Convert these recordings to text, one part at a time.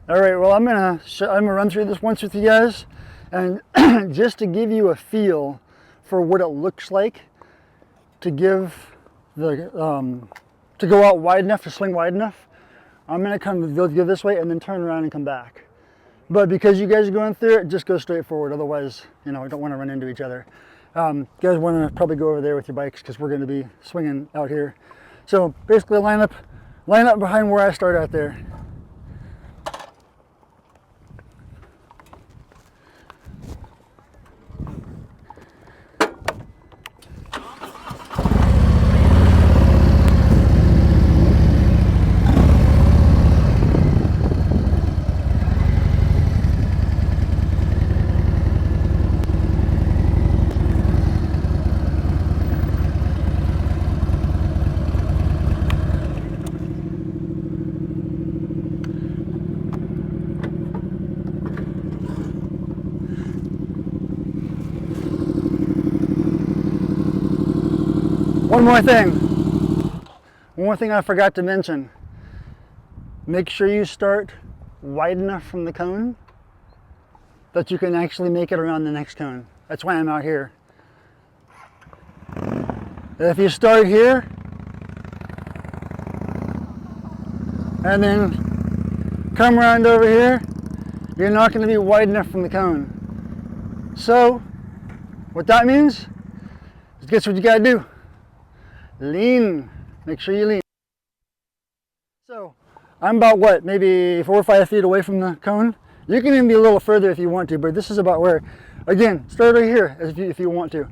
All right, well, I'm gonna run through this once with you guys, and just to give you a feel for what it looks like to give the to go out wide enough, to swing wide enough. I'm gonna go this way and then turn around and come back. But because you guys are going through it, just go straight forward. Otherwise, you know, we don't want to run into each other. You guys want to probably go over there with your bikes because we're going to be swinging out here. So basically, line up behind where I start out there. One more thing I forgot to mention. Make sure you start wide enough from the cone that you can actually make it around the next cone. That's why I'm out here. If you start here and then come around over here, you're not going to be wide enough from the cone. So what that means is guess what you got to do? Lean. Make sure you lean. So I'm about what, maybe 4 or 5 feet away from the cone. You can even be a little further if you want to, but this is about where, again, start right here if you want to,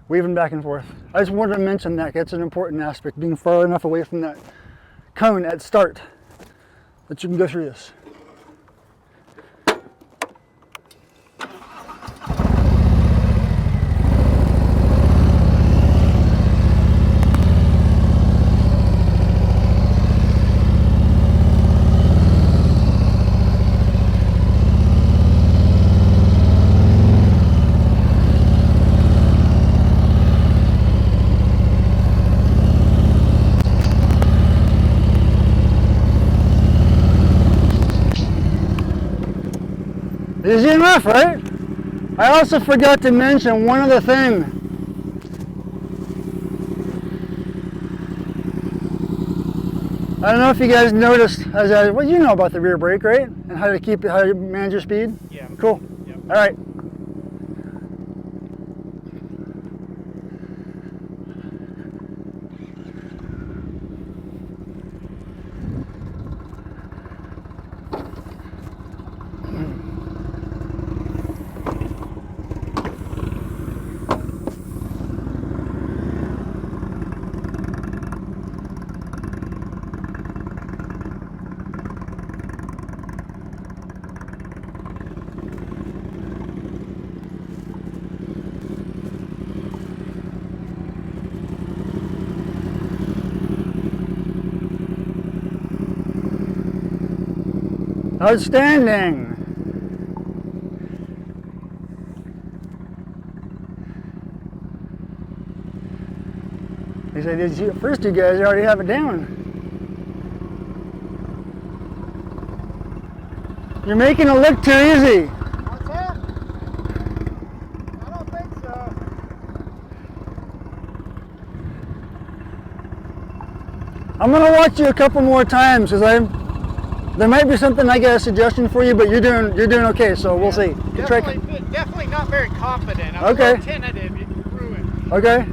weaving back and forth. I just wanted to mention that. That's an important aspect, being far enough away from that cone at start that you can go through this. Easy enough, right? I also forgot to mention one other thing. I don't know if you guys noticed, well, you know about the rear brake, right? And how to manage your speed? Yeah. Cool. Yep. All right. Outstanding. They say these first two guys already have it down. You're making it look too easy. What's that? I don't think so. I'm gonna watch you a couple more times because there might be something I got a suggestion for you, but you're doing okay. So we'll see. Definitely not very confident. I'm Okay. a little tentative. You threw it. Okay.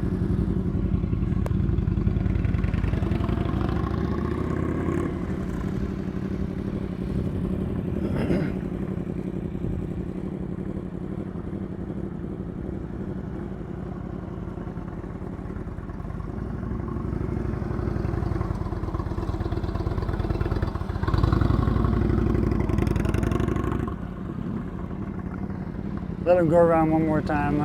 Let him go around one more time.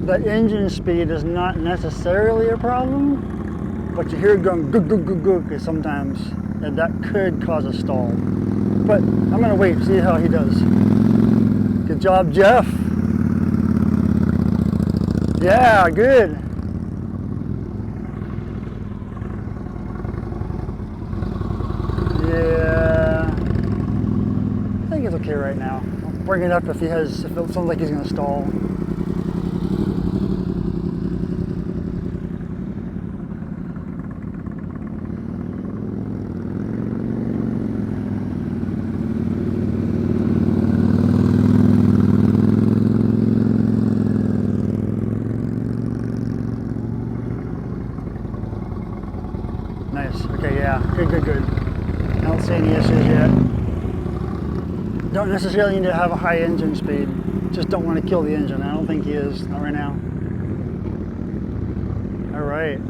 That engine speed is not necessarily a problem, but you hear it going gug gug gug gug because sometimes, and that could cause a stall. But I'm gonna wait, see how he does. Good job, Jeff. Yeah, good. okay right now. I'll bring it up if it sounds like he's gonna stall. Nice. Okay, yeah. Good. I don't see any issues yet. Don't necessarily need to have a high engine speed. Just don't want to kill the engine. I don't think he is. Not right now. All right.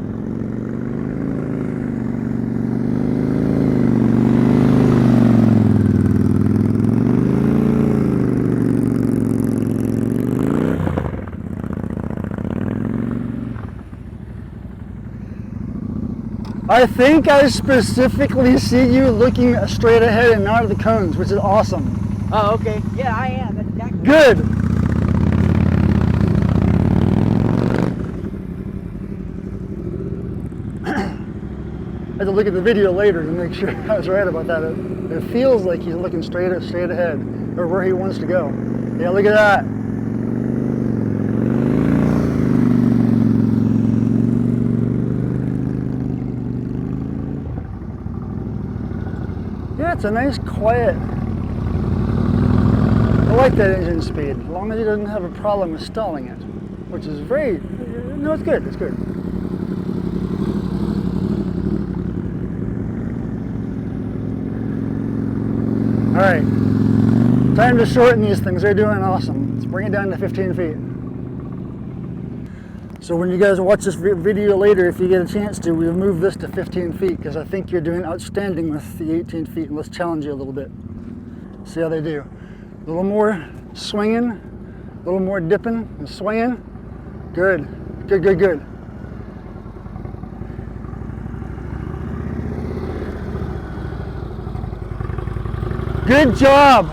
I think I specifically see you looking straight ahead and not at the cones, which is awesome. Oh, okay. Yeah, I am. That's exactly Good. I had to look at the video later to make sure I was right about that. It feels like he's looking straight ahead, or where he wants to go. Yeah, look at that. Yeah, it's a nice, quiet. I like that engine speed, as long as he doesn't have a problem with stalling it, which is very. No, it's good. It's good. All right, time to shorten these things. They're doing awesome. Let's bring it down to 15 feet. So when you guys watch this video later, if you get a chance to, we'll move this to 15 feet because I think you're doing outstanding with the 18 feet. And let's challenge you a little bit. See how they do. A little more swinging, a little more dipping and swinging. Good. Good job.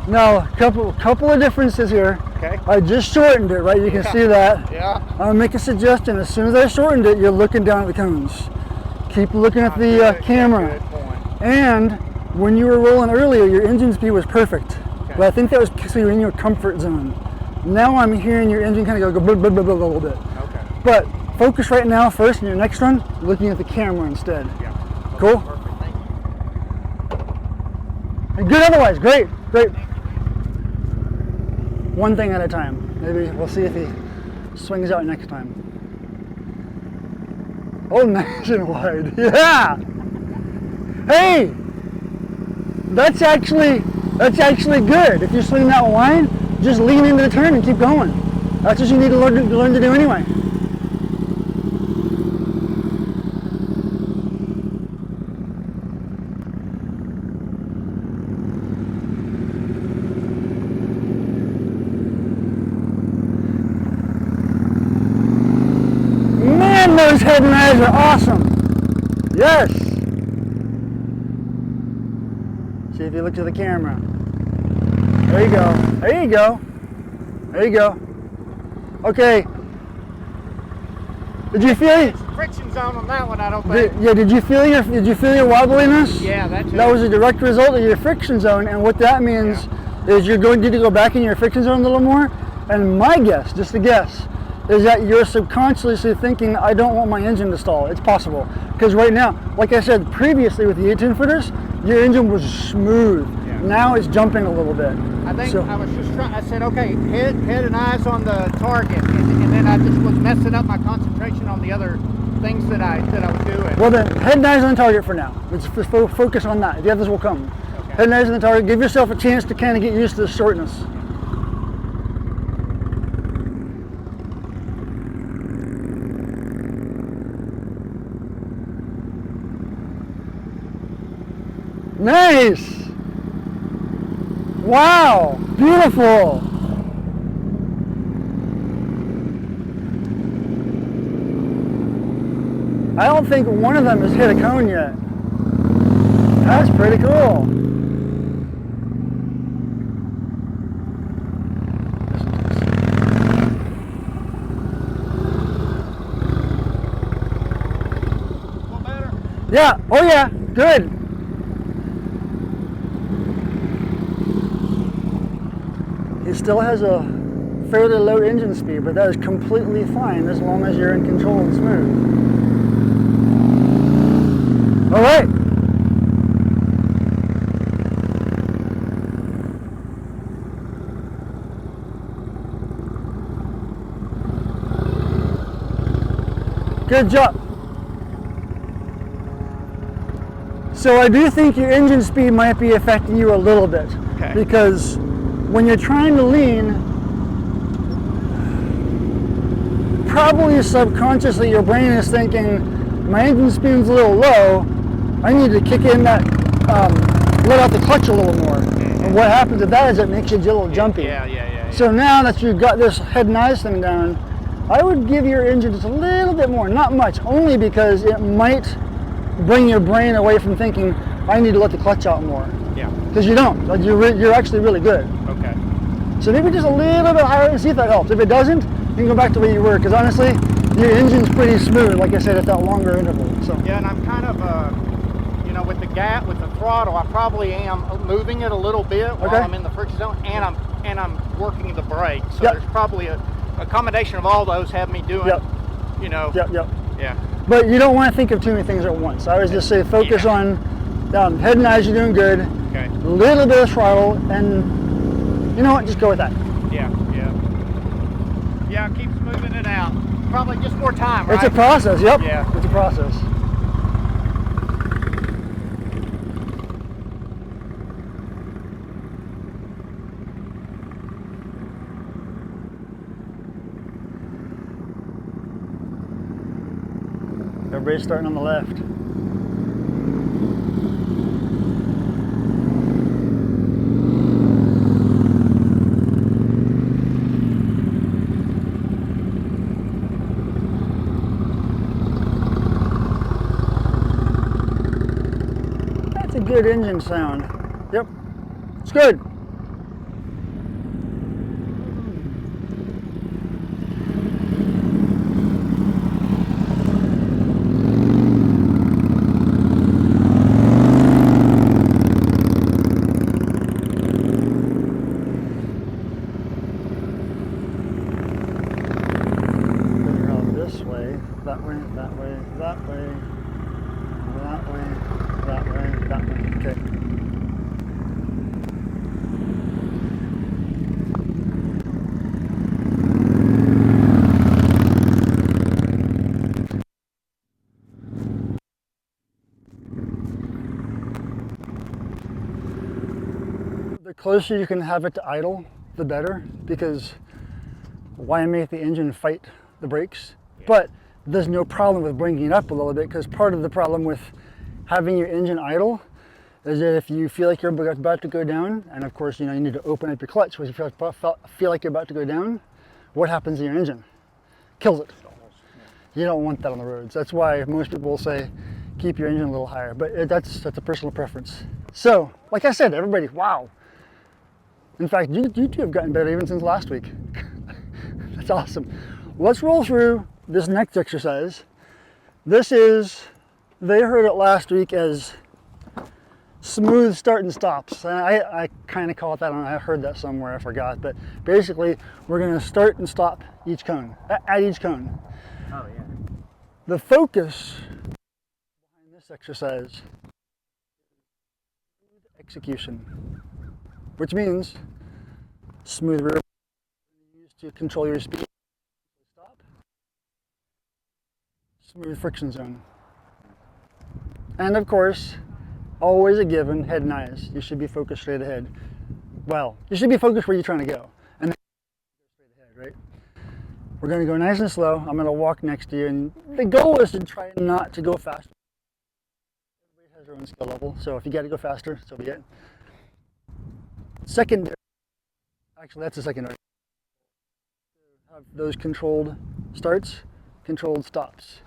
Now, couple of differences here. Okay. I just shortened it, right? You can see that. Yeah. I'm gonna make a suggestion. As soon as I shortened it, you're looking down at the cones. Keep looking at the camera. Good point. And when you were rolling earlier, your engine speed was perfect. Okay. But I think that was because you were in your comfort zone. Now I'm hearing your engine kind of go blah, blah, blah, blah, a little bit. Okay. But focus right now first in your next run, looking at the camera instead. Yeah. Cool? Perfect. Thank you. And good otherwise. Great. One thing at a time. Maybe we'll see if he swings out next time. Oh, nice and wide. Yeah. Hey, that's actually good. If you swing that wide, just lean into the turn and keep going. That's what you need to learn to do anyway. Man, those head and eyes are awesome. Yes. See if you look to the camera. There you go. There you go. There you go. Okay. Did you feel? Friction zone on that one, I don't think. Did you feel your wobbliness? Yeah, that's it. That was a direct result of your friction zone, and what that means is you're going to go back in your friction zone a little more. And my guess, just a guess, is that you're subconsciously thinking, I don't want my engine to stall. It's possible. Because right now, like I said previously with the 18-footers, your engine was smooth. Yeah. Now it's jumping a little bit. I think So- I was just trying, I said, okay, head and eyes on the target, and then I just was messing up my concentration on the other things that I was doing. Well then, head and eyes on the target for now. Let's just focus on that. The others will come. Okay. Head and eyes on the target. Give yourself a chance to kind of get used to the shortness. Nice! Wow! Beautiful! I don't think one of them has hit a cone yet. That's pretty cool. A little better? Yeah, oh yeah, good. It still has a fairly low engine speed, but that is completely fine as long as you're in control and smooth. All right. Good job. So I do think your engine speed might be affecting you a little bit. Okay. Because when you're trying to lean, probably subconsciously your brain is thinking, my engine speed's a little low, I need to kick in that, let out the clutch a little more. And what happens with that is it makes you a little jumpy. Yeah. So now that you've got this head and eyes thing down, I would give your engine just a little bit more, not much, only because it might bring your brain away from thinking, I need to let the clutch out more. Yeah. Because you don't, you're actually really good. Okay. So maybe just a little bit higher and see if that helps. If it doesn't, you can go back to where you were, because honestly, your engine's pretty smooth, like I said, at that longer interval. So Yeah, and I'm kind of, with the gap, with the throttle, I probably am moving it a little bit while I'm in the friction zone, and I'm working the brake. So there's probably a combination of all those have me doing, Yeah. But you don't want to think of too many things at once. I always just say focus on head and eyes, you're doing good. Okay. A little bit of throttle, and you know what, just go with that. Yeah, keep smoothing it out. Probably just more time, right? It's a process, yep. Yeah. It's a process. Everybody's starting on the left. That's a good engine sound. Yep, it's good. That way, that way, that way, that way, that way, that way. Okay. The closer you can have it to idle, the better, because why make the engine fight the brakes? But there's no problem with bringing it up a little bit, because part of the problem with having your engine idle is that if you feel like you're about to go down, and of course you need to open up your clutch when you feel like you're about to go down, what happens to your engine? Kills it. You don't want that on the roads. That's why most people will say keep your engine a little higher, but that's a personal preference. So, like I said, everybody, wow. In fact, you two have gotten better even since last week. That's awesome. Let's roll through this next exercise. This is, they heard it last week as smooth start and stops. I kind of call it that. I heard that somewhere, I forgot. But basically, we're going to start and stop each cone, at each cone. Oh, yeah. The focus behind this exercise is execution, which means smooth rear used to control your speed. Stop. Smooth friction zone. And of course, always a given, head and eyes. You should be focused straight ahead. Well, you should be focused where you're trying to go. And then straight ahead, right? We're going to go nice and slow. I'm going to walk next to you. And the goal is to try not to go faster. Everybody has their own skill level. So if you got to go faster, so be it. Secondary. Actually, that's the secondary. Have those controlled starts, controlled stops.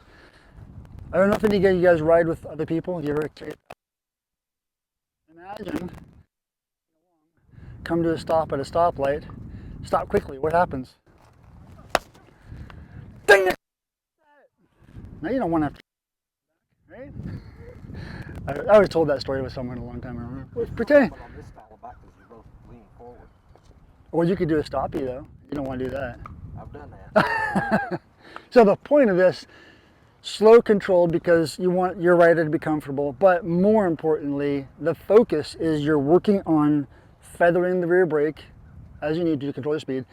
I don't know if any of you guys ride with other people. You ever imagine come to a stop at a stoplight, stop quickly. What happens? Dang it! Now you don't want to have to, right? I was told that story with someone a long time ago. Pretend. On this style of back because you both lean forward. Or you could do a stoppie though. You don't want to do that. I've done that. So the point of this, slow controlled, because you want your rider to be comfortable, but more importantly, the focus is you're working on feathering the rear brake as you need to control your speed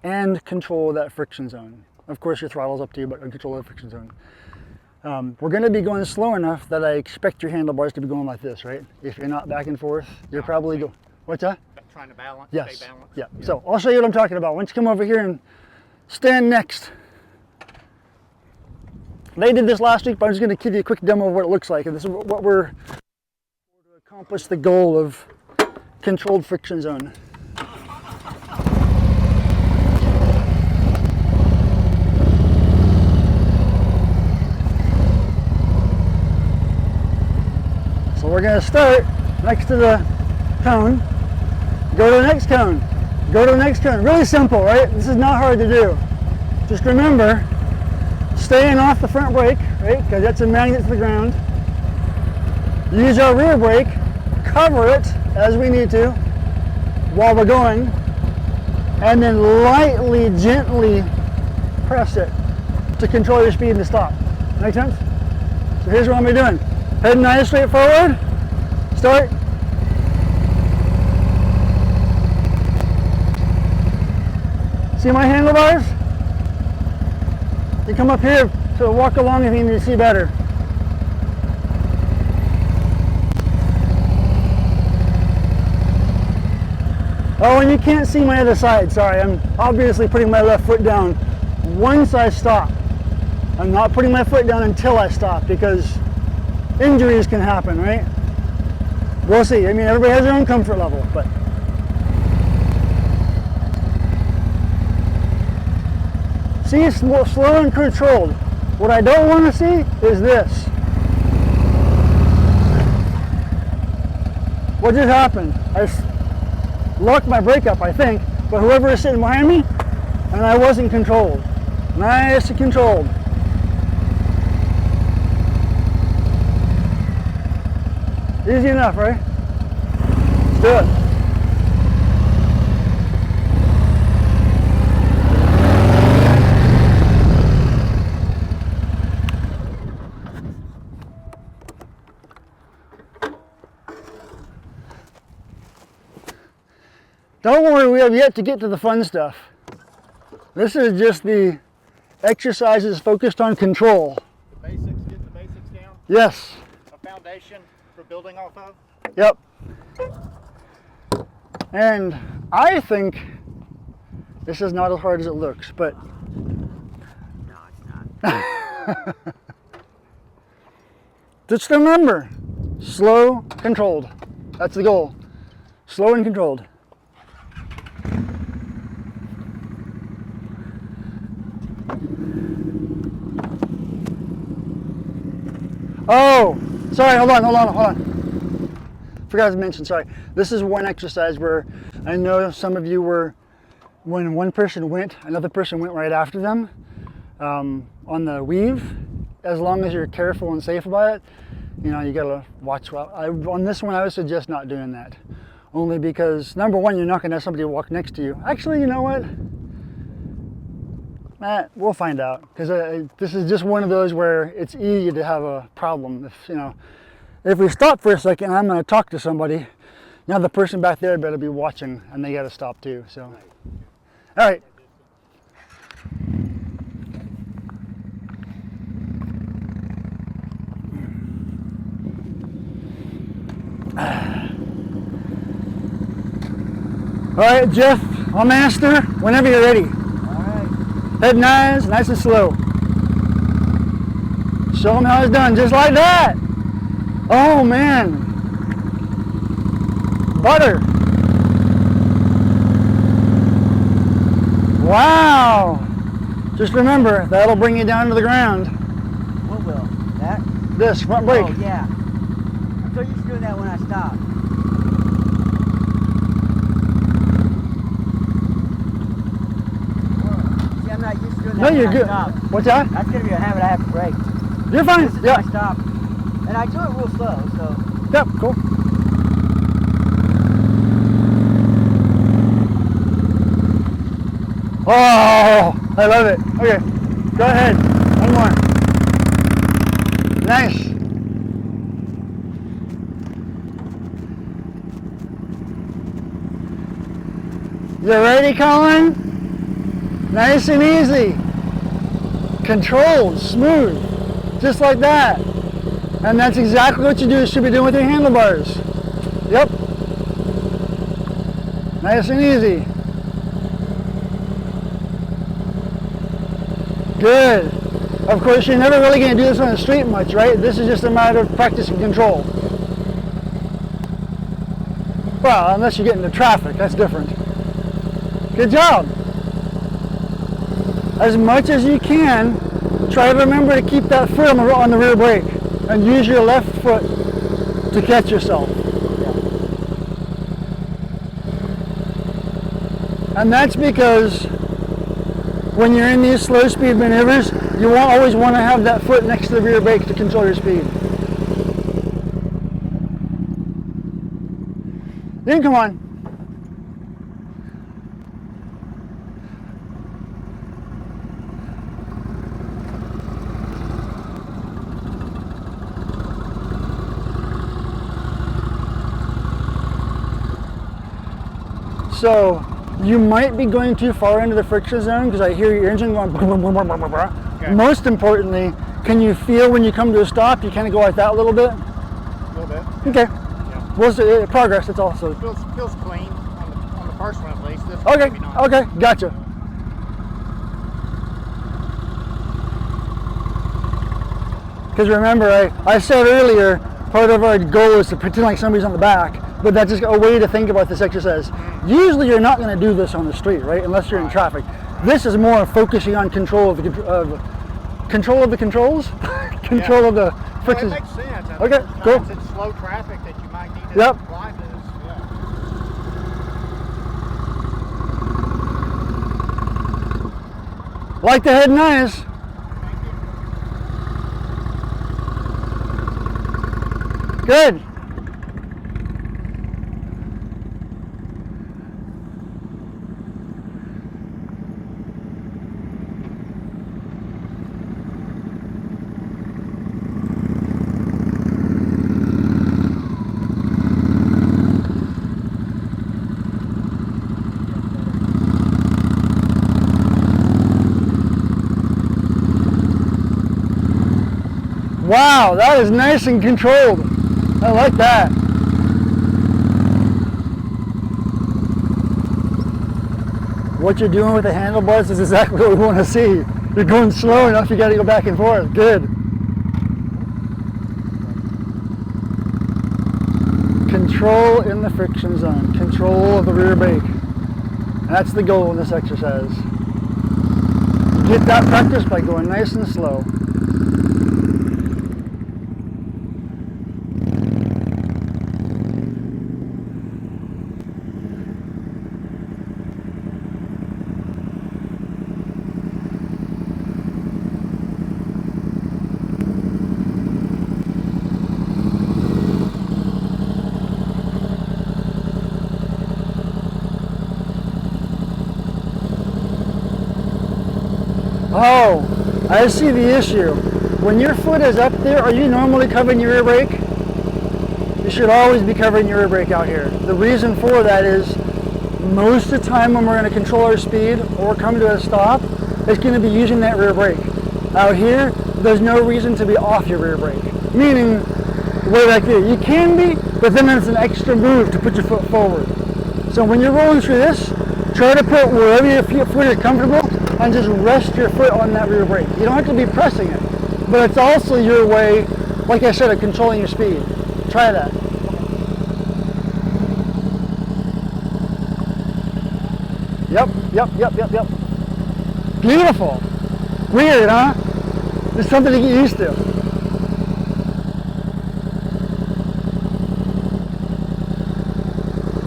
and control that friction zone. Of course, your throttle's up to you, but control the friction zone. We're going to be going slow enough that I expect your handlebars to be going like this, right? If you're not back and forth, you're probably going. What's that? Trying to balance, yes. stay balanced. Yeah. So I'll show you what I'm talking about. Why don't you come over here and stand next. They did this last week, but I'm just going to give you a quick demo of what it looks like. And this is what we're to accomplish the goal of controlled friction zone. So we're going to start next to the cone, go to the next cone, go to the next cone. Really simple, right? This is not hard to do. Just remember, staying off the front brake, right? Because that's a magnet to the ground. Use our rear brake, cover it as we need to while we're going, and then lightly, gently press it to control your speed and to stop. Make sense? So here's what I'm going to be doing. Heading nice straight forward. Start. See my handlebars? You come up here to walk along if you need to see better. Oh, and you can't see my other side. Sorry, I'm obviously putting my left foot down once I stop. I'm not putting my foot down until I stop because injuries can happen, right? We'll see. I mean, everybody has their own comfort level, but see, slow and controlled. What I don't want to see is this. What just happened? I locked my brake up, I think, but whoever is sitting behind me, and I wasn't controlled. Nice and controlled. Easy enough, right? Let's do it. Don't worry, we have yet to get to the fun stuff. This is just the exercises focused on control. The basics, get the basics down. Yes. A foundation for building off of. Yep. And I think this is not as hard as it looks, but No, it's not. just remember, slow, controlled. That's the goal. Slow and controlled. Oh, sorry, hold on. Forgot to mention, sorry. This is one exercise where I know some of you were, when one person went, another person went right after them on the weave. As long as you're careful and safe about it, you know, you gotta watch well. On this one, I would suggest not doing that. Only because, number one, you're not gonna have somebody walk next to you. Actually, you know what? We'll find out, because this is just one of those where it's easy to have a problem. If we stop for a second, I'm going to talk to somebody. Now the person back there better be watching, and they got to stop too. So, all right. All right, Jeff, our master. Whenever you're ready. Head nice and slow. Show them how it's done, just like that. Oh man. Butter. Wow. Just remember, that'll bring you down to the ground. What will? That? This, front brake. Oh, yeah. I'm so used to doing that when I stop. No, you're good. What's that? That's going to be a habit I have to break. You're fine. This is when I stop. And I do it real slow, so. Yep, cool. Oh, I love it. Okay, go ahead. One more. Nice. You ready, Colin? Nice and easy. Controlled, smooth, just like that. And that's exactly what you should be doing with your handlebars. Yep. Nice and easy. Good. Of course, you're never really going to do this on the street much, right? This is just a matter of practicing control. Well, unless you get into traffic, that's different. Good job. As much as you can, try to remember to keep that foot on the rear brake and use your left foot to catch yourself. And that's because when you're in these slow speed maneuvers, you won't always want to have that foot next to the rear brake to control your speed. Then come on. So you might be going too far into the friction zone because I hear your engine going. Okay. Most importantly, can you feel when you come to a stop? You kind of go like that a little bit. A little bit. Okay. Yeah. Well, progress. It's also. It feels clean on the first one at least. This okay. Maybe not. Okay. Gotcha. Because remember, I said earlier, part of our goal is to pretend like somebody's on the back. But that's just a way to think about this exercise. Usually you're not going to do this on the street, right? Unless you're in traffic. This is more focusing on control of the controls, control of the friction. Well, it makes sense. Okay, cool. It's slow traffic that you might need to yep. apply this. Yeah. Like the head and eyes. Good. Wow, that is nice and controlled. I like that. What you're doing with the handlebars is exactly what we want to see. You're going slow enough, you got to go back and forth. Good. Control in the friction zone. Control of the rear brake. That's the goal in this exercise. You get that practice by going nice and slow. Oh, I see the issue. When your foot is up there, are you normally covering your rear brake? You should always be covering your rear brake out here. The reason for that is most of the time when we're going to control our speed or come to a stop, it's going to be using that rear brake. Out here, there's no reason to be off your rear brake. Meaning, way back there, you can be, but then it's an extra move to put your foot forward. So when you're rolling through this, try to put wherever your foot is comfortable and just rest your foot on that rear brake. You don't have to be pressing it, but it's also your way, like I said, of controlling your speed. Try that. Yep. Beautiful. Weird, huh? It's something to get used to.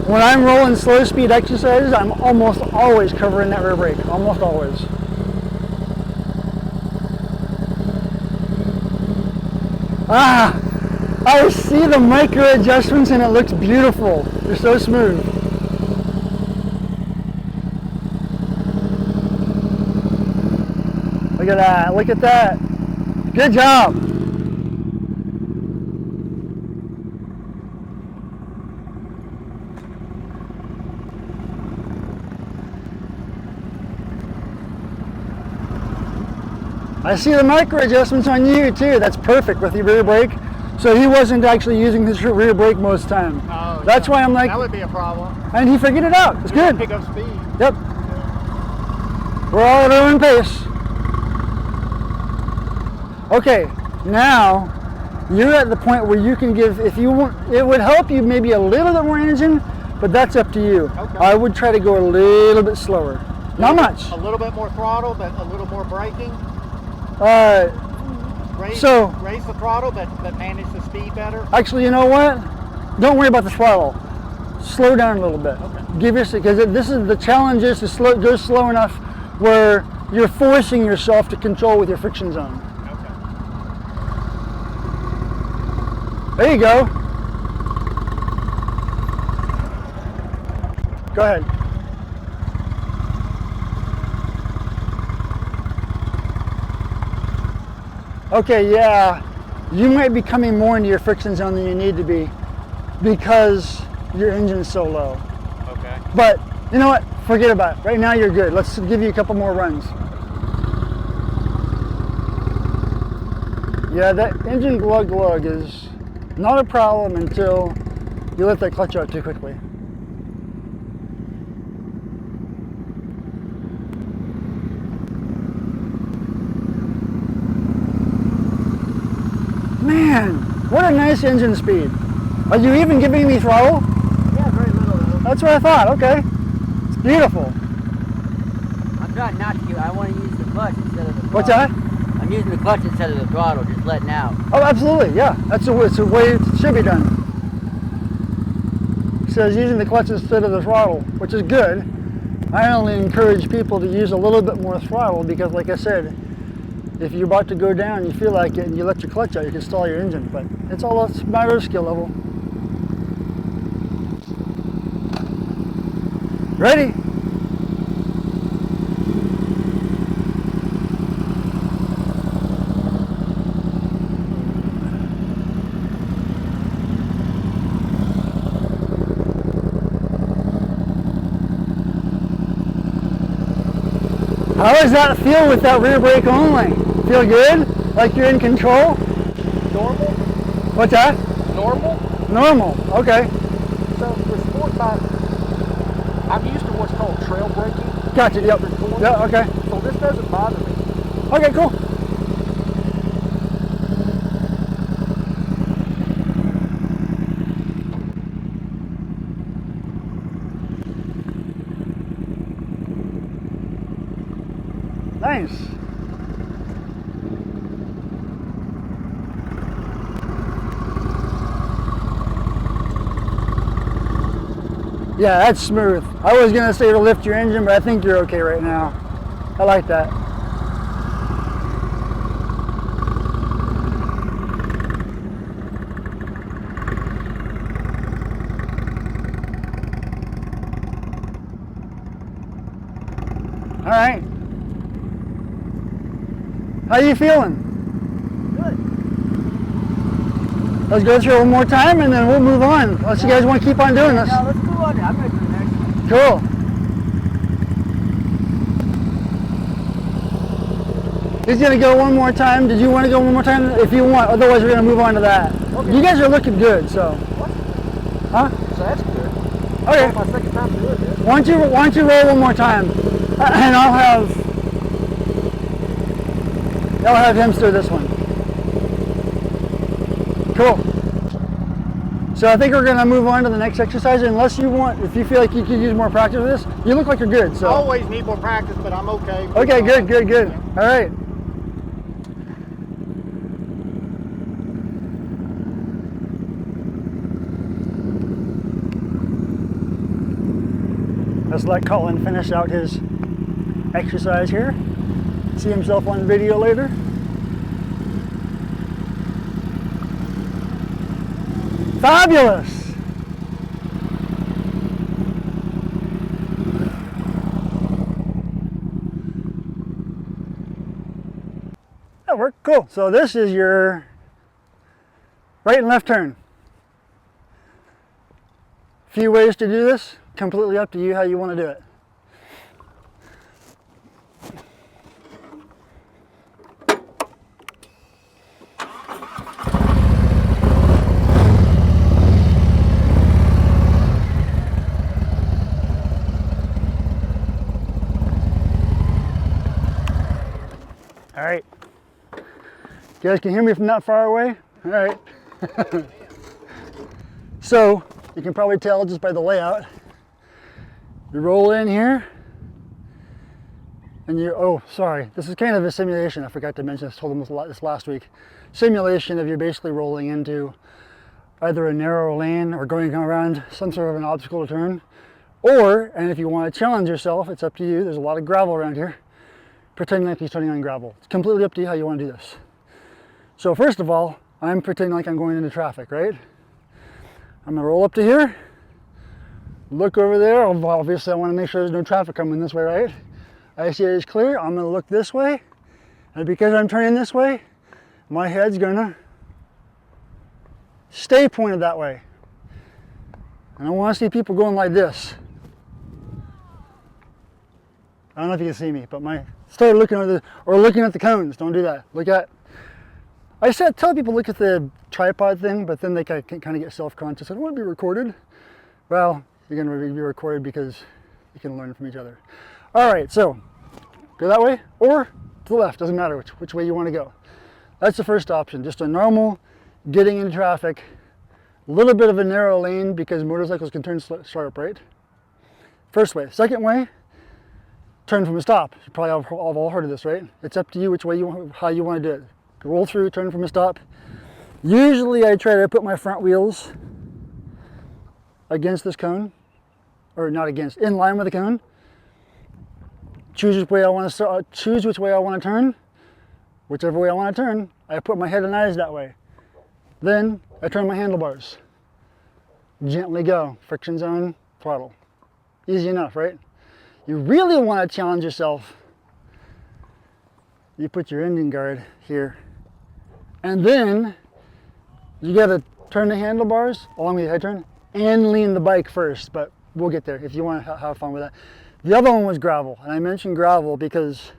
When I'm rolling slow speed exercises, I'm almost always covering that rear brake. Almost always. Ah! I see the micro adjustments and it looks beautiful. They're so smooth. Look at that. Look at that. Good job. I see the micro adjustments on you too. That's perfect with your rear brake. So he wasn't actually using his rear brake most of the time. Oh, that's why I'm like, that would be a problem. And he figured it out. It's good. Pick up speed. Yep. We're all at our own pace. Okay, now you're at the point where you can give, if you want, it would help you maybe a little bit more engine, but that's up to you. Okay. I would try to go a little bit slower. Not much. A little bit more throttle, but a little more braking. Raise the throttle, but manage the speed better. Actually, you know what? Don't worry about the throttle. Slow down a little bit. Okay. Give yourself, because this is the challenge is to go slow enough where you're forcing yourself to control with your friction zone. Okay. There you go. Go ahead. Okay, yeah, you might be coming more into your friction zone than you need to be because your engine's so low. Okay. But you know what? Forget about it. Right now you're good. Let's give you a couple more runs. Yeah, that engine glug is not a problem until you let that clutch out too quickly. Man, what a nice engine speed. Are you even giving me throttle? Yeah, very little though. That's what I thought. Okay. It's beautiful. I'm trying not to. I want to use the clutch instead of the throttle. What's that? I'm using the clutch instead of the throttle, just letting out. Oh, absolutely. Yeah. It's the way it should be done. It says using the clutch instead of the throttle, which is good. I only encourage people to use a little bit more throttle because, like I said, if you're about to go down, you feel like it, and you let your clutch out, you can stall your engine. But it's all a matter of skill level. Ready? How does that feel with that rear brake only? Feel good? Like you're in control? Normal? What's that? Normal? Normal, okay. So with sport bike, I'm used to what's called trail braking. Gotcha, yep. Yeah, okay. So this doesn't bother me. Okay, cool. Nice. Yeah, that's smooth. I was gonna say to lift your engine, but I think you're okay right now. I like that. All right. How you feeling? Good. Let's go through it one more time and then we'll move on. Unless you guys want to keep on doing this. No, let's move on. I'm ready for the next one. Cool. He's gonna go one more time. Did you want to go one more time? If you want, otherwise we're gonna move on to that. Okay. You guys are looking good, so. What? Huh? So that's good. Okay. My second time doing this. Why don't you roll one more time, and I'll have him steer this one. Cool. So I think we're gonna move on to the next exercise, unless you want, if you feel like you could use more practice with this. You look like you're good, so. I always need more practice, but I'm okay. Okay, good. All right. Let's let Colin finish out his exercise here. See himself on video later. Fabulous! that work? Cool. So this is your right and left turn. Few ways to do this, completely up to you how you want to do it. All right. You guys can hear me from that far away? All right. So, you can probably tell just by the layout. You roll in here, and you, oh, sorry, this is kind of a simulation. I forgot to mention this, told them this last week. Simulation of you're basically rolling into either a narrow lane or going around some sort of an obstacle to turn. Or, and if you want to challenge yourself, it's up to you. There's a lot of gravel around here. Pretending like he's turning on gravel. It's completely up to you how you want to do this. So first of all, I'm pretending like I'm going into traffic, right? I'm gonna roll up to here, look over there. Obviously I want to make sure there's no traffic coming this way, right? I see it is clear. I'm gonna look this way, and because I'm turning this way, my head's gonna stay pointed that way. And I want to see people going like this. I don't know if you can see me, but start looking at looking at the cones. Don't do that. Tell people look at the tripod thing, but then they kind of get self-conscious. I don't want to be recorded. Well, you're going to be recorded because you can learn from each other. All right, so go that way or to the left. Doesn't matter which way you want to go. That's the first option. Just a normal getting into traffic. A little bit of a narrow lane because motorcycles can turn sharp, right? First way. Second way. Turn from a stop. You probably have all heard of this, right? It's up to you which way how you want to do it. Roll through, turn from a stop. Usually I try to put my front wheels against this cone, or not against, in line with the cone. Choose which way I want to turn. Whichever way I want to turn, I put my head and eyes that way. Then I turn my handlebars. Gently go, friction zone, throttle. Easy enough, right? You really want to challenge yourself. You put your engine guard here. And then you got to turn the handlebars along with the head turn and lean the bike first, but we'll get there if you want to have fun with that. The other one was gravel, and I mentioned gravel because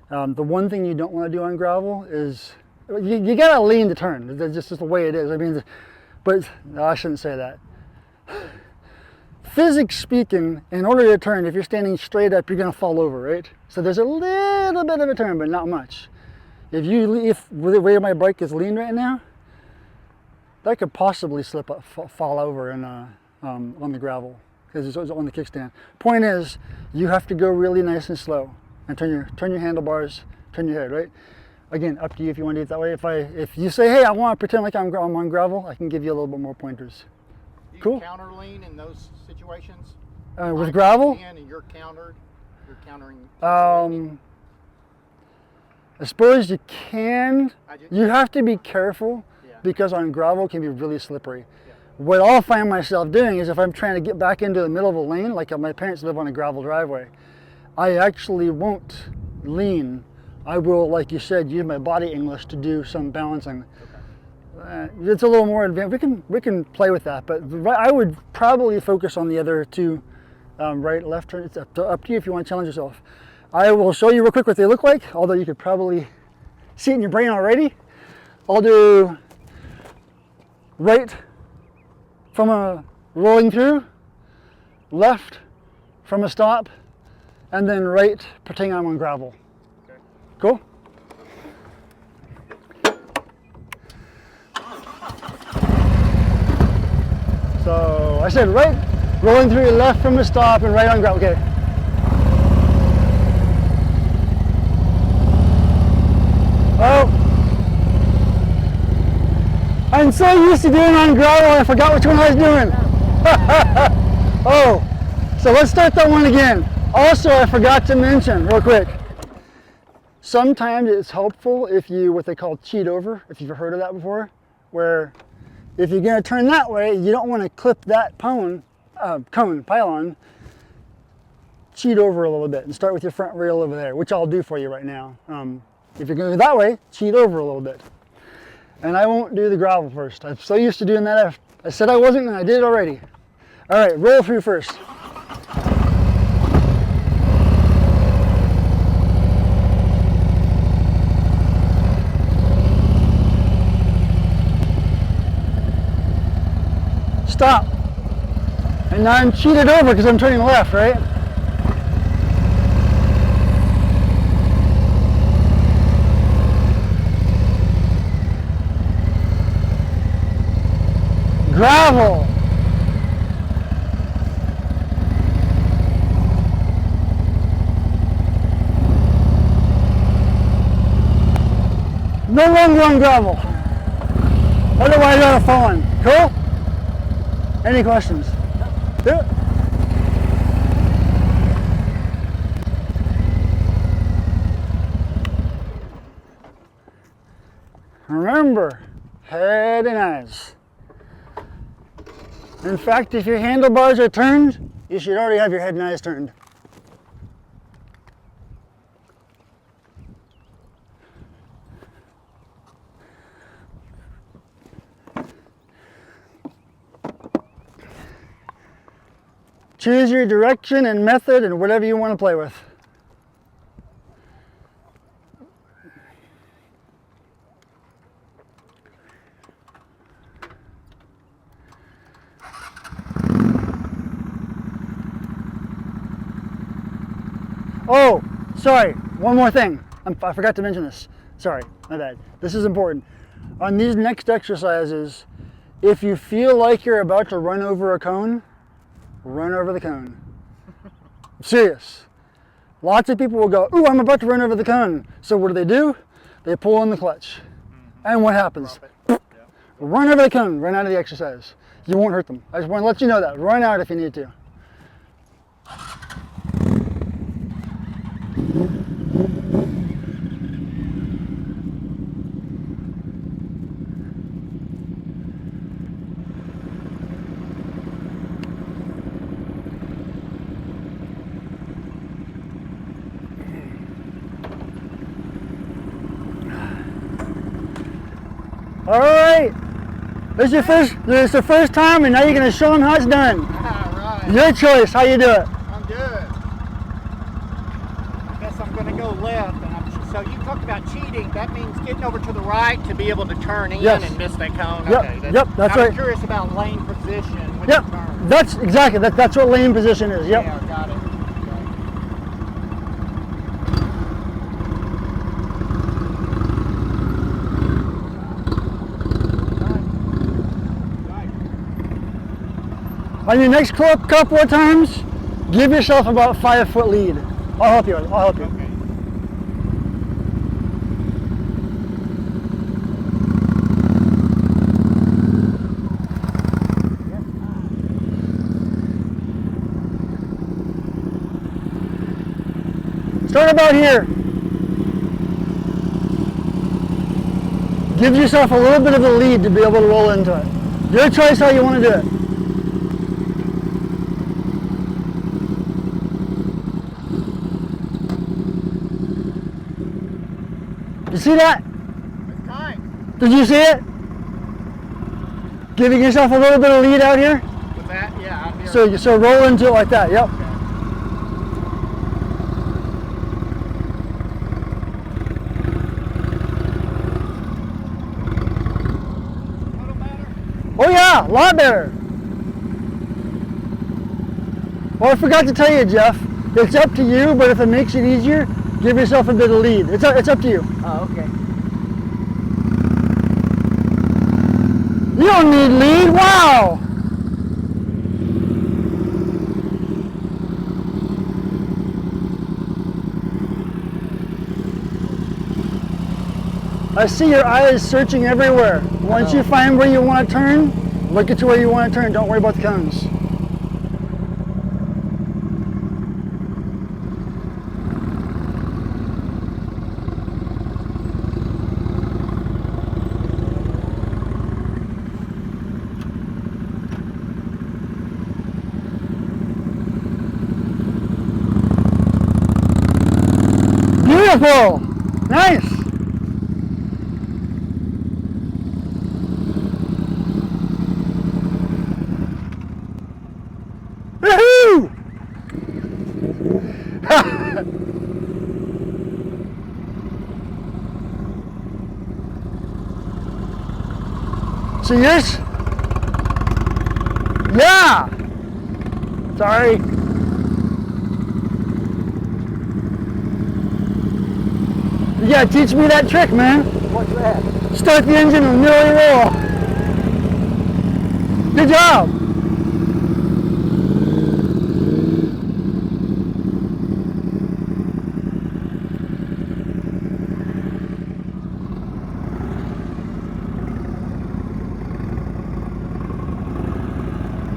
the one thing you don't want to do on gravel is you got to lean to turn. That's just the way it is. I mean, but no, I shouldn't say that. Physics speaking, in order to turn, if you're standing straight up, you're going to fall over, right? So there's a little bit of a turn, but not much. If the way my bike is leaned right now, that could possibly fall over on the gravel because it's on the kickstand. Point is, you have to go really nice and slow and turn your handlebars, turn your head, right? Again, up to you if you want to do it that way. If you say, hey, I want to pretend like I'm on gravel, I can give you a little bit more pointers. Do you cool. counter lean in those situations? With gravel? And you're countering. I suppose you can. You have to be careful because on gravel it can be really slippery. Yeah. What I'll find myself doing is if I'm trying to get back into the middle of a lane, like my parents live on a gravel driveway, I actually won't lean. I will, like you said, use my body English to do some balancing. Okay. It's a little more advanced. We can play with that, but I would probably focus on the other two, right, left turn. It's up to you if you want to challenge yourself. I will show you real quick what they look like, although you could probably see it in your brain already. I'll do right from a rolling through, left from a stop, and then right pretending I'm on gravel. Okay. Cool? So I said right, rolling through, left from a stop, and right on gravel. Okay. Oh, I'm so used to doing on gravel, I forgot which one I was doing. Oh, so let's start that one again. Also, I forgot to mention, real quick, sometimes it's helpful if you, what they call cheat over, if you've heard of that before, where if you're gonna turn that way, you don't wanna clip that cone, pylon, cheat over a little bit and start with your front rail over there, which I'll do for you right now. If you're going to go that way, cheat over a little bit. And I won't do the gravel first. I'm so used to doing that. I said I wasn't, and I did it already. All right, roll through first. Stop. And now I'm cheated over because I'm turning left, right? Gravel. No longer on gravel. Otherwise I'd have fallen. Cool? Any questions? Do it. Remember, head and eyes. In fact, if your handlebars are turned, you should already have your head and eyes turned. Choose your direction and method and whatever you want to play with. Oh, sorry, one more thing. I forgot to mention this. Sorry, my bad. This is important. On these next exercises, if you feel like you're about to run over a cone, run over the cone. I'm serious. Lots of people will go, ooh, I'm about to run over the cone. So what do? They pull in the clutch. And what happens? Run over the cone, run out of the exercise. You won't hurt them. I just want to let you know that. Run out if you need to. All right, this is the first time, and now you're going to show them how it's done. Right. Your choice, how you do it. I'm good. I guess I'm going to go left. So you talked about cheating. That means getting over to the right to be able to turn in and miss that cone. Yep, Okay, that's right. I'm curious about lane position when Yep, you turn. that's exactly, that's what lane position is. Yep. Yeah, got it. On your next couple of times, give yourself about 5 foot lead. I'll help you. Okay. Start about here. Give yourself a little bit of a lead to be able to roll into it. Your choice how you want to do it. You see that? It's time. Did you see it? Giving yourself a little bit of lead out here. With that, yeah, out here. So roll into it like that. Yep. Oh yeah, a lot better. Well, I forgot to tell you, Jeff. It's up to you, but if it makes it easier, give yourself a bit of lead. It's up to you. Oh, okay. You don't need lead. Wow. I see your eyes searching everywhere. Once you find where you want to turn, look at where you want to turn. Don't worry about the cones. Beautiful. Nice. So yours? Yeah. Sorry. You gotta teach me that trick, man. What's that? Start the engine and nearly roll. Good job.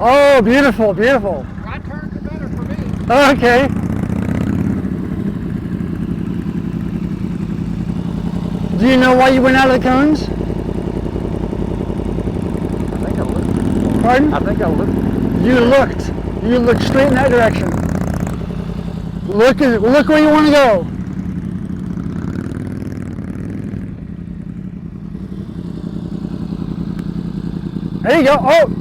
Oh, beautiful, beautiful. Right turns are better for me. Okay. Do you know why you went out of the cones? I think I looked. Pardon? I think I looked. You looked. You looked straight in that direction. Look where you want to go. There you go. Oh.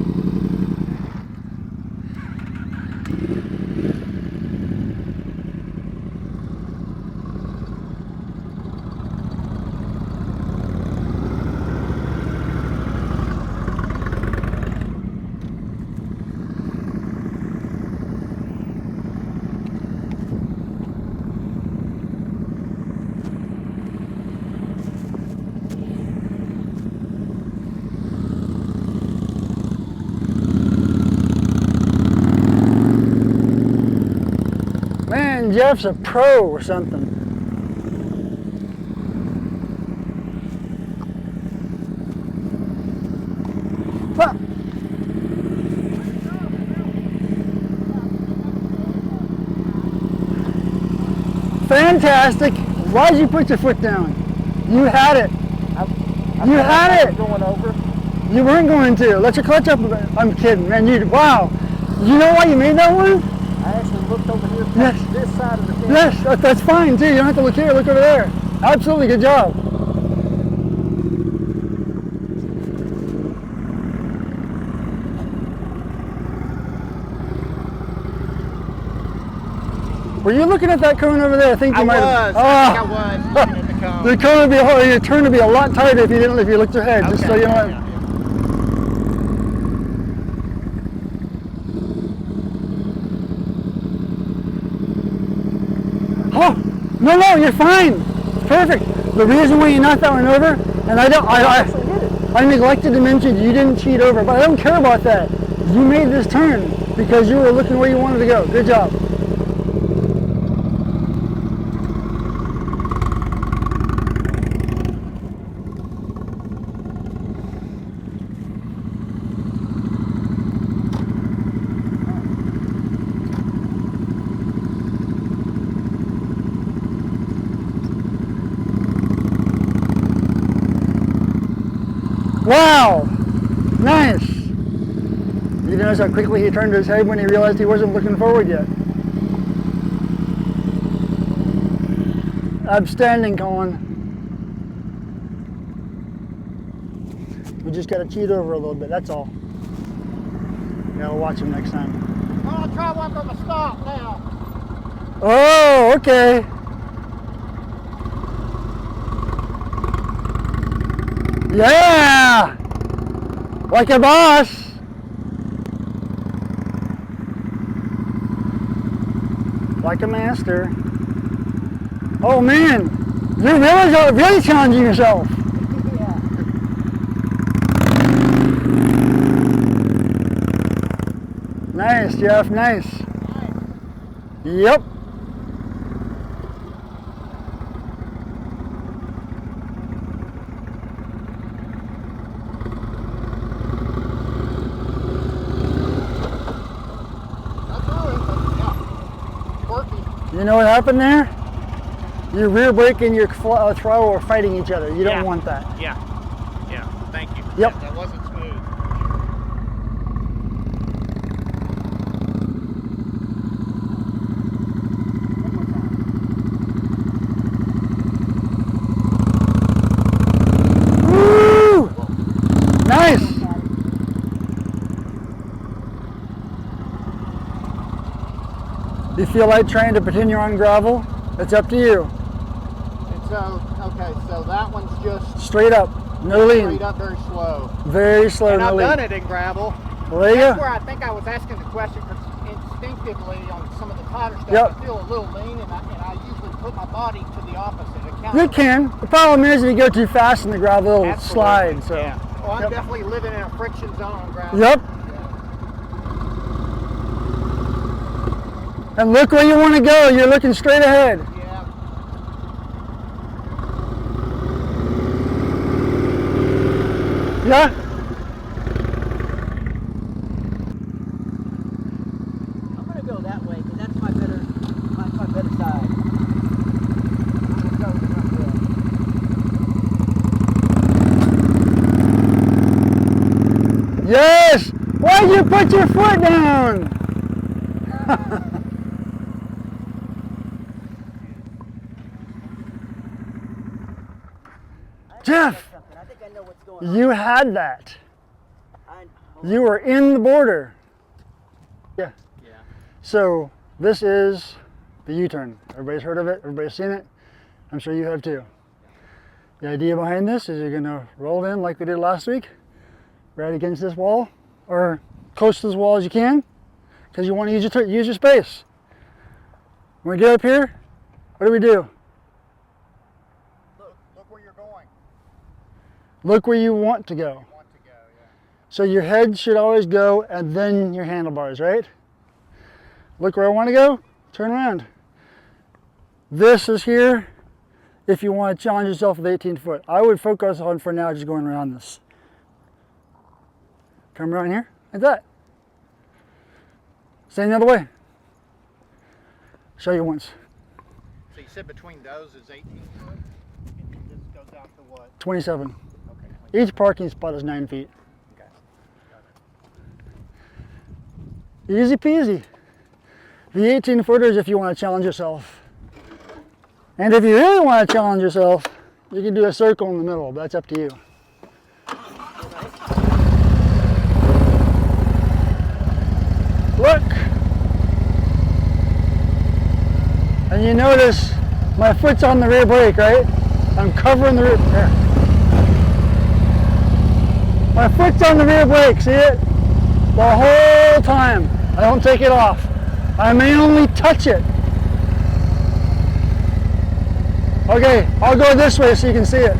Man, Jeff's a pro or something. Huh. Fantastic. Why'd you put your foot down? You had it. You had it. Going over. You weren't going to. Let your clutch up a bit. I'm kidding, man. Wow. You know why you made that one? I actually looked over here. Yes. This side of the fence. Yes, that's fine too. You don't have to look here, look over there. Absolutely, good job. Were you looking at that cone over there? I think you might have. I think I was looking at the cone. The cone would be your turn would be a lot tighter if you looked ahead. Just so you know. Yeah. Oh, no, you're fine. Perfect. The reason why you knocked that one over, and I neglected to mention you didn't cheat over, but I don't care about that. You made this turn because you were looking where you wanted to go. Good job. Wow, nice. You notice how quickly he turned his head when he realized he wasn't looking forward yet. Outstanding, Colin. We just got to cheat over a little bit, that's all. Gotta watch him next time. I'll try one from a stop now. Oh, okay. Yeah! Like a boss! Like a master. Oh man! You're really challenging yourself! Yeah. Nice, Jeff, nice. Yep. You know what happened there? Your rear brake and your throttle are fighting each other. You don't want that. Yeah. Thank you. Yep. That wasn't smooth. Woo! Nice. You feel like trying to pretend you're on gravel? It's up to you. And so, okay, so that one's just Straight up. No lean. Straight up, very slow. Very slow, And no I've lean. done it in gravel. Well, there you That's go. where I think I was asking the question, because instinctively on some of the tighter stuff, Yep. I feel a little lean, and I usually put my body to the opposite. You can. The problem is if you go too fast in the gravel, it'll Absolutely. slide. So. Yeah. Well, I'm Yep. definitely living in a friction zone on gravel. Yep. And look where you want to go. You're looking straight ahead. Yeah. Yeah? I'm gonna go that way because that's my better side. I'm gonna go the front wheel. Yes! Why'd you put your foot down? Jeff, I think I know what's going on. you had that. I, You were in the border. Yeah. Yeah. So this is the U-turn. Everybody's heard of it. Everybody's seen it. I'm sure you have too. The idea behind this is you're going to roll in like we did last week, right against this wall, or close to this wall as you can, because you want to use your space. When we get up here, what do we do? Look where you're going. Look where you want to go. Want to go, yeah. So your head should always go and then your handlebars, right? Look where I want to go, turn around. This is here if you want to challenge yourself with 18 foot. I would focus on, for now, just going around this. Come around here, like that. Same the other way. Show you once. So you said between those is 18 foot? And this goes out to what? 27. Okay. Each parking spot is 9 feet. Okay. Got it. Easy peasy. The 18 footers if you want to challenge yourself. And if you really want to challenge yourself, you can do a circle in the middle, but that's up to you. Look! And you notice my foot's on the rear brake, right? I'm covering the rear. There. My foot's on the rear brake, see it? The whole time. I don't take it off. I may only touch it. Okay, I'll go this way so you can see it.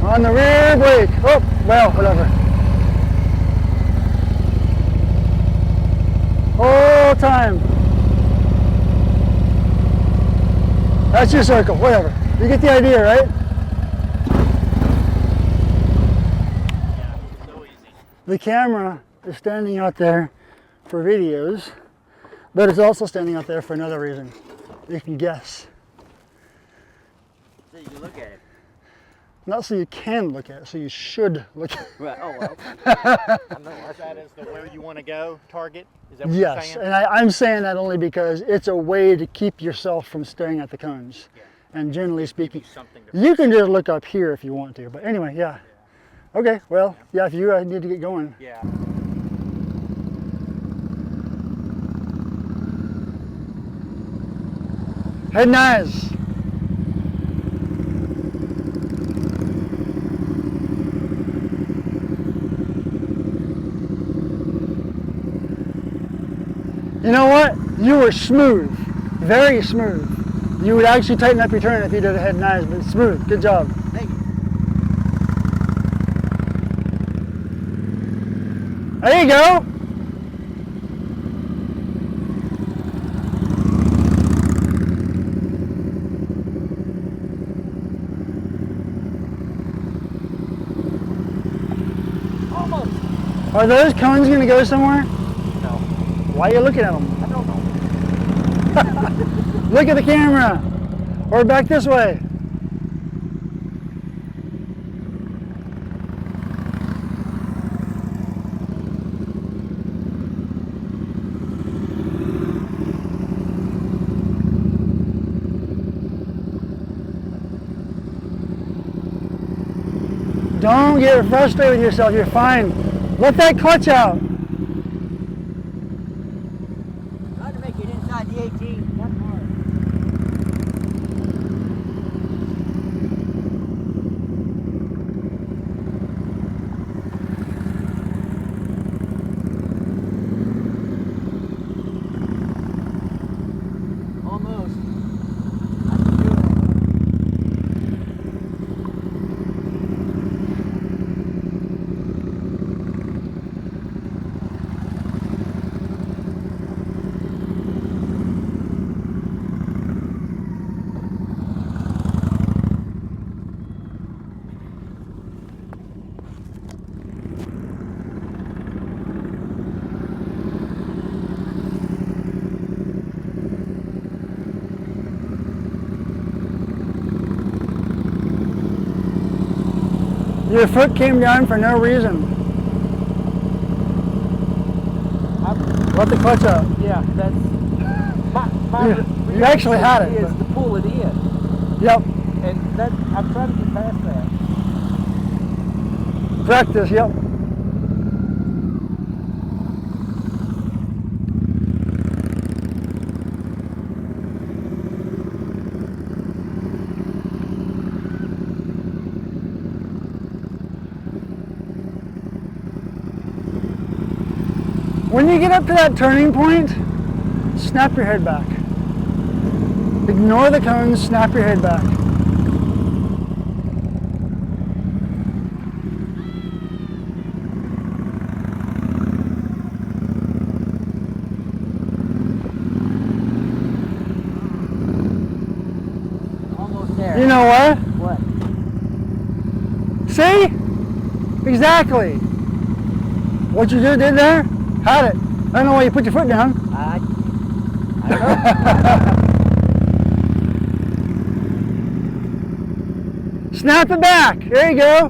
On the rear brake. Oh, well, whatever. Whole time. That's your circle, whatever. You get the idea, right? Yeah, so easy. The camera is standing out there for videos, but it's also standing out there for another reason. You can guess. so you can look at it. Not so you can look at it, so you should look at it. Well, oh well. I'm not Is watching that it. is the where you want to go target? Is that what you're Yes, saying? and I'm saying that only because it's a way to keep yourself from staring at the cones. Yeah. And generally speaking, Something to you can just look up here if you want to. But anyway, yeah. Okay, well, yeah, if you need to get going. Yeah. Head nice. You know what? You were smooth. Very smooth. You would actually tighten up your turn if you did a head nice, but smooth. Good job. Thank you. There you go. Almost. Are those cones going to go somewhere? No. Why are you looking at them? I don't know. Look at the camera. Or back this way. Don't get frustrated with yourself. You're fine. Let that clutch out. Trying to make it inside the 18. That's hard. Your foot came down for no reason. Let the clutch out. Yeah, that's my You actually had it. Is to pull it in, Yep. and that I'm trying to get past that. Practice, yep. When you get up to that turning point, snap your head back. Ignore the cones, snap your head back. Almost there. You know what? What? See? Exactly. What you did there, had it. I don't know why you put your foot down. I don't know. Snap it back. There you go.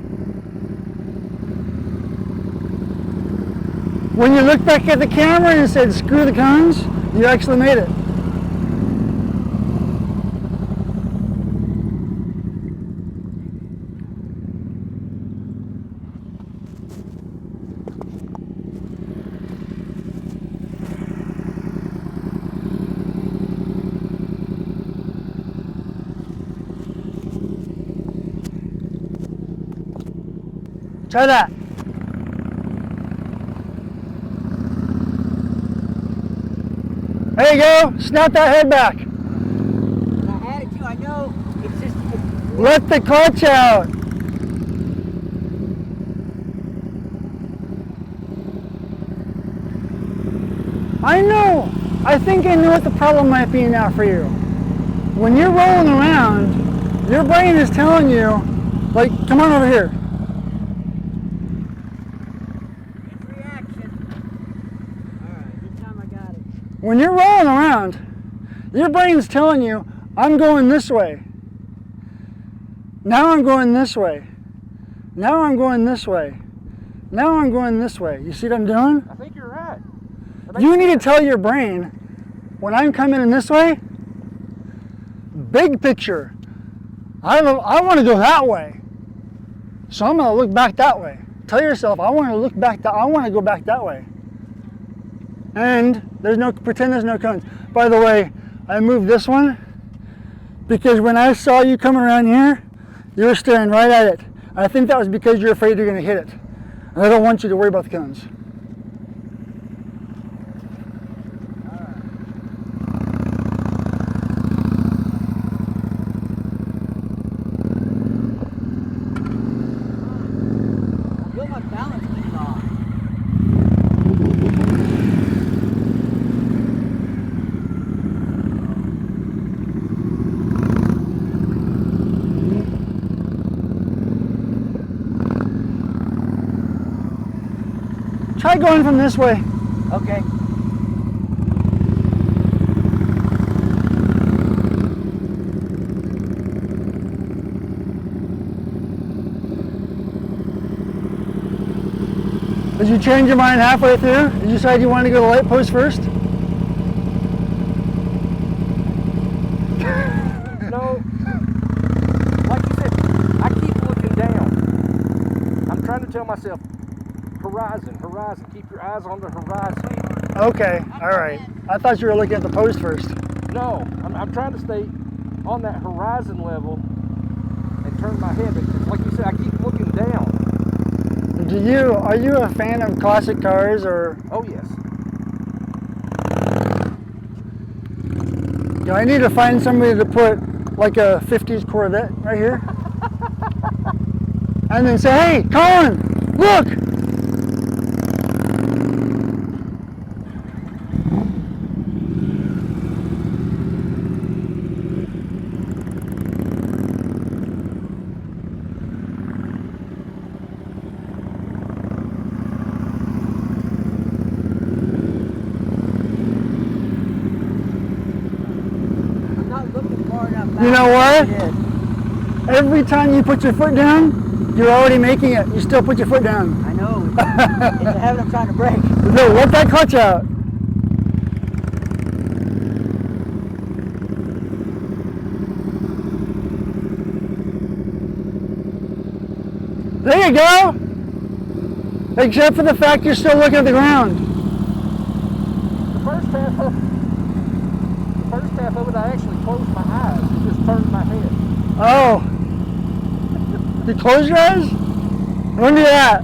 When you look back at the camera and said, screw the cones, you actually made it. Try that. There you go. Snap that head back. I had it too. I know. It's just. Let the clutch out. I know. I think I know what the problem might be now for you. When you're rolling around, your brain is telling you, like, come on over here. It's reaction. Alright, this time I got it. When you're rolling around, your brain's telling you, I'm going this way. Now I'm going this way. Now I'm going this way. Now I'm going this way. You see what I'm doing? I think you're right. You need to tell your brain, when I'm coming in this way, big picture, I want to go that way. So I'm going to look back that way. Tell yourself, I want to look back I want to go back that way. And pretend there's no cones. By the way, I moved this one because when I saw you coming around here, you were staring right at it. I think that was because you're afraid you're going to hit it. And I don't want you to worry about the cones. I feel my balance getting off. Try going from this way. Okay. Did you change your mind halfway through? Did you decide you wanted to go to the light post first? No. Like you said, I keep looking down. I'm trying to tell myself, horizon, horizon. Keep your eyes on the horizon. Okay, all right. I thought you were looking at the post first. No, I'm trying to stay on that horizon level and turn my head. Because like you said, I keep looking down. Are you a fan of classic cars or? Oh yes. You know, I need to find somebody to put like a 50s Corvette right here. And then say, hey, Colin, look! I'm not looking far enough back. You know what? It is. Every time you put your foot down, You're already making it. You still put your foot down. I know. It's a habit I'm trying to break. No, let that clutch out. There you go. Except for the fact you're still looking at the ground. The first half of it, I actually closed my eyes and just turned my head. Oh. You close your eyes? When do that?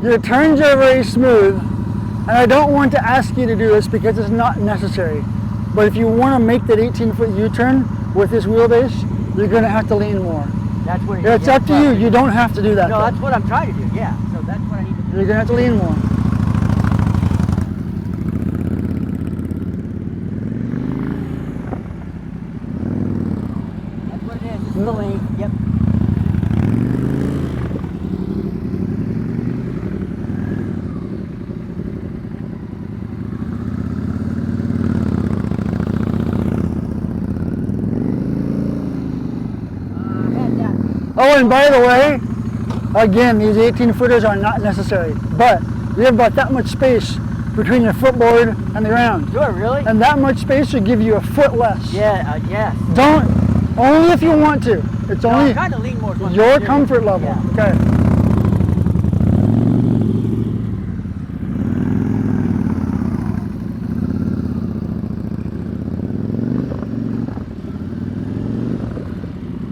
Your turns are very smooth, and I don't want to ask you to do this because it's not necessary. But if you want to make that 18-foot U-turn with this wheelbase, you're going to have to lean more. That's what It's up to you. You don't have to do that. No, that's what I'm trying to do. Yeah. So that's what I need to do. You're going to have to lean more. That's what it is. It's the lean. Yep. Oh, and by the way, again, these 18-footers are not necessary, but you have about that much space between your footboard and the ground. Sure, really? And that much space should give you a foot less. Yeah, yes. Don't, only if you want to. It's No, only I'm trying to lean more towards your the comfort level. Yeah. Okay.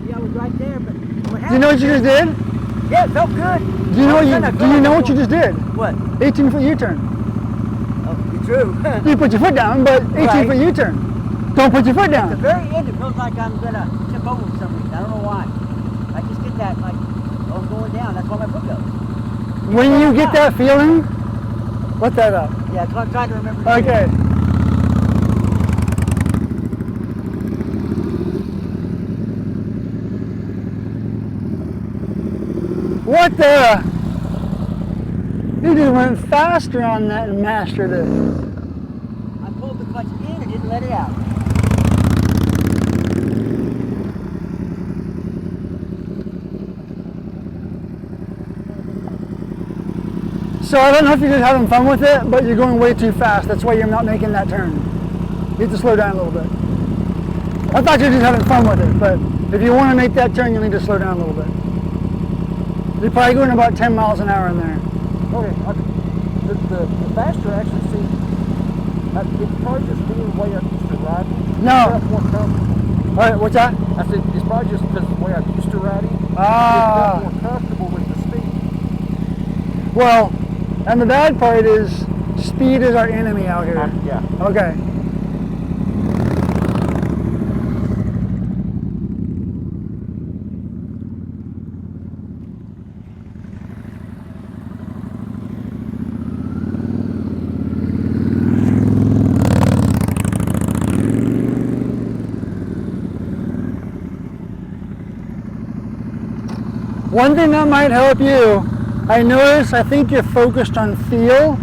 Yeah, I was right there, but what Do you know what you just did? Yeah, it felt good. Do you know what you just did? What? 18-foot U-turn. Oh, you're true. You put your foot down, but 18-foot Right. U-turn. Don't put your foot At the down. very end, it feels like I'm gonna tip over for some reason. I don't know why. I just get that like, oh, I'm going down. That's why my foot goes. When you get that feeling, let that up. Yeah, that's what I'm trying to remember. Okay. What the? You just went faster on that and mastered it. I pulled the clutch in and didn't let it out. So I don't know if you're just having fun with it, but you're going way too fast. That's why you're not making that turn. You have to slow down a little bit. I thought you were just having fun with it, but if you want to make that turn, you'll need to slow down a little bit. You're probably going about 10 miles an hour in there. Okay, the faster actually seems, it's probably just being the way I'm used to riding. No. It's more comfortable. All right, what's that? I said, it's probably just because the way I'm used to riding. Ah. It's more comfortable with the speed. Well, and the bad part is speed is our enemy out here. Yeah. Okay. One thing that might help you, I think you're focused on feel,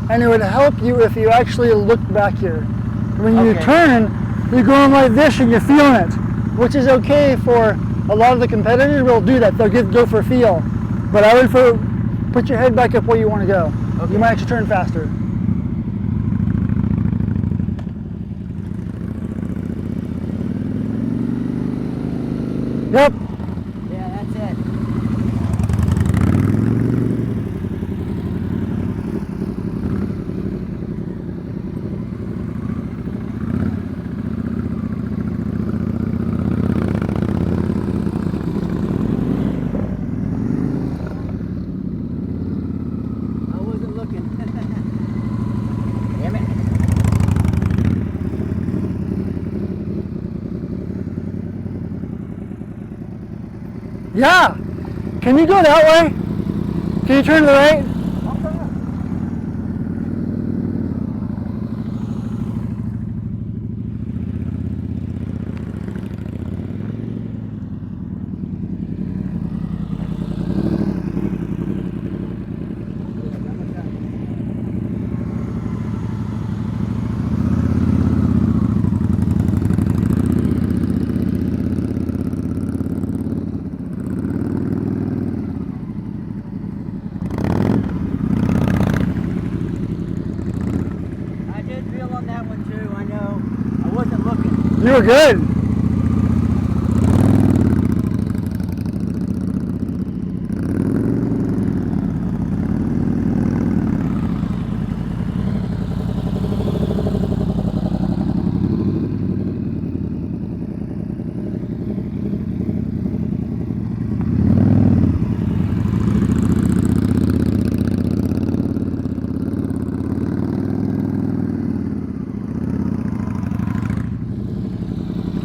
and it would help you if you actually looked back here. When you Okay. turn, you're going like this and you're feeling it, which is okay for a lot of the competitors will do that. They'll go for feel. But I would put your head back up where you want to go. Okay. You might actually turn faster. Yep. Yeah, that's it. I wasn't looking. Damn it. Yeah. Can you go that way? Can you turn to the right? You were good.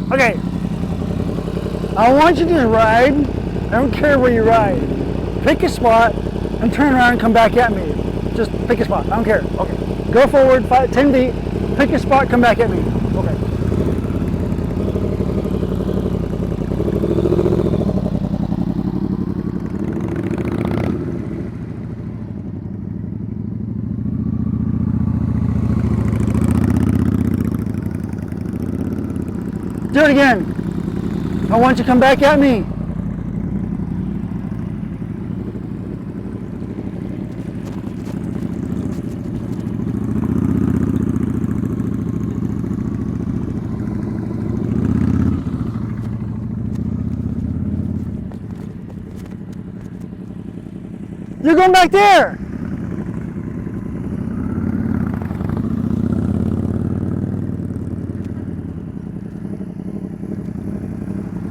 Okay, I want you to ride. I don't care where you ride. Pick a spot and turn around and come back at me. Just pick a spot. I don't care. Okay. Go forward 10 feet. Pick a spot. Come back at me. Okay. Do it again. I want you to come back at me. You're going back there.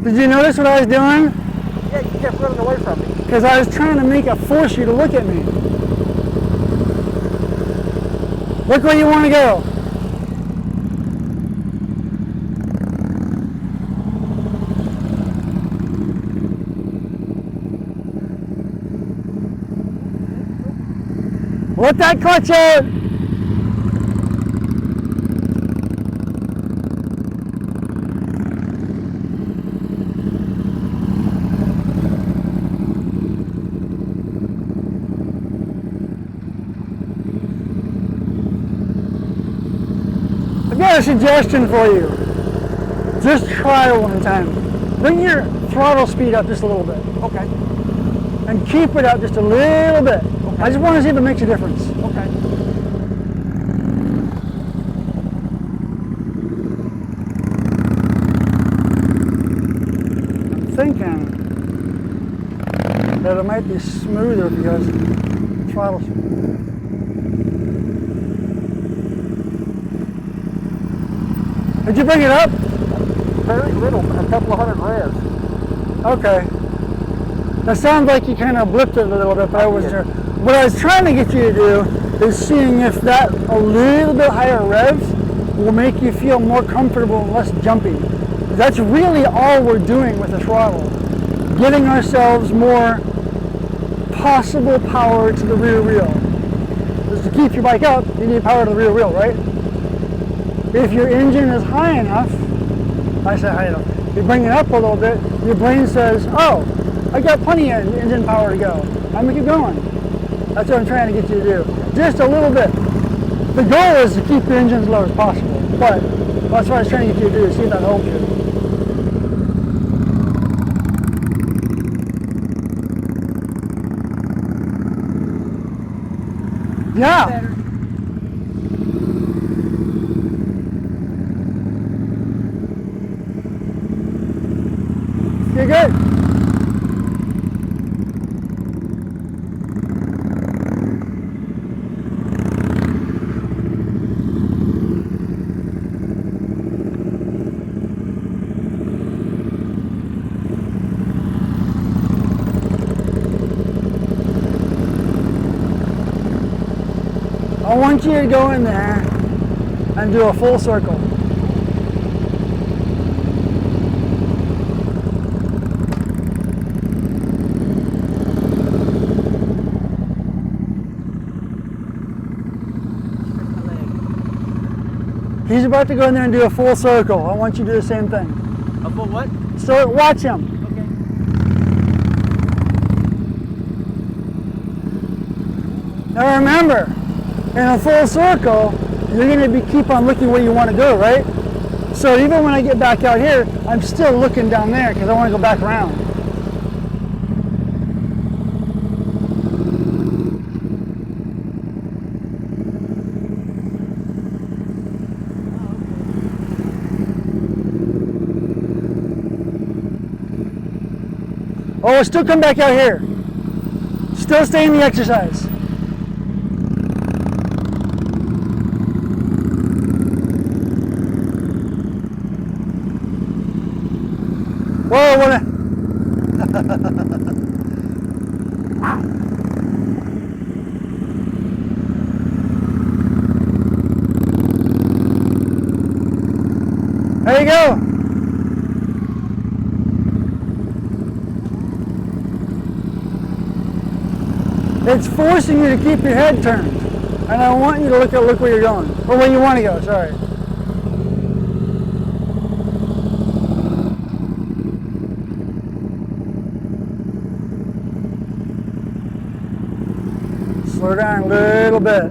Did you notice what I was doing? Yeah, you kept running away from me. Because I was trying to force you to look at me. Look where you want to go. Let that clutch out. I've got a suggestion for you. Just try it one time. Bring your throttle speed up just a little bit. Okay. And keep it up just a little bit. Okay. I just want to see if it makes a difference. Okay. I'm thinking that it might be smoother because throttle. Did you bring it up? Very little, a couple of hundred revs. Okay. That sounds like you kind of blipped it a little bit, but I wasn't sure. What I was trying to get you to do is seeing if that a little bit higher revs will make you feel more comfortable and less jumpy. That's really all we're doing with the throttle. Getting ourselves more possible power to the rear wheel. Because to keep your bike up, you need power to the rear wheel, right? If your engine is high enough, I say high enough, you bring it up a little bit, your brain says, oh, I got plenty of engine power to go. I'm gonna keep going. That's what I'm trying to get you to do. Just a little bit. The goal is to keep your engine as low as possible, but that's what I was trying to get you to do, see if that helps you. Yeah. Better. You're good. I want you to go in there and do a full circle. He's about to go in there and do a full circle. I want you to do the same thing. A full what? So watch him. Okay. Now remember, in a full circle, you're going to keep on looking where you want to go, right? So even when I get back out here, I'm still looking down there because I want to go back around. Oh, still come back out here. Still stay in the exercise. Whoa, what a... There you go. It's forcing you to keep your head turned. And I want you to look where you're going. Or where you want to go, sorry. Slow down a little bit.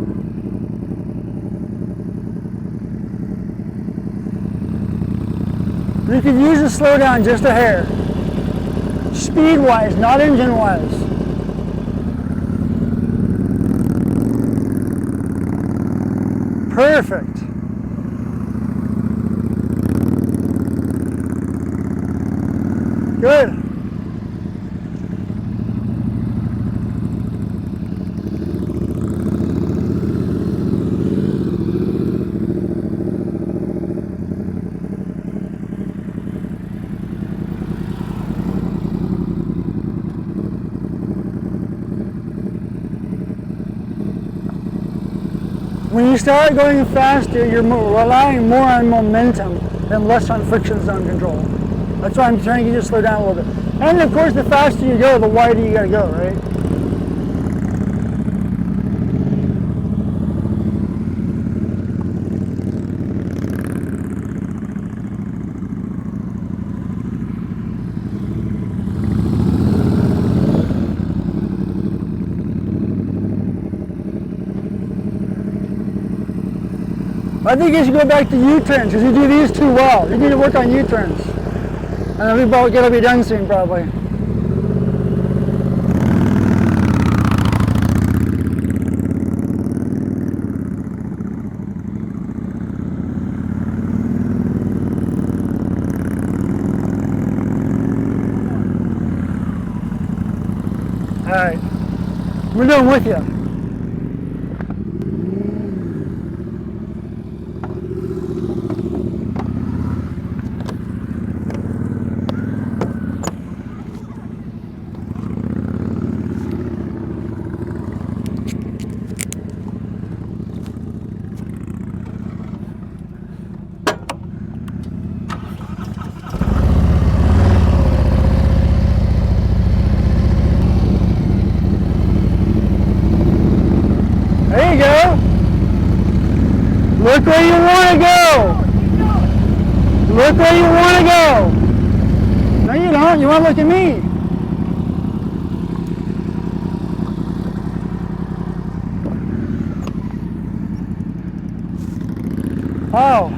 You could use the slow down just a hair. Speed-wise, not engine-wise. Perfect. Good. When you start going faster, you're relying more on momentum and less on friction zone control. That's why I'm trying to get you to slow down a little bit. And of course, the faster you go, the wider you gotta go, right? I think you should go back to U-turns because you do these too well. You need to work on U-turns. And then we'll get to be done soon probably. Alright. We're doing with you. There you go. Look where you want to go. Look where you want to go. No, you don't. You want to look at me. Oh.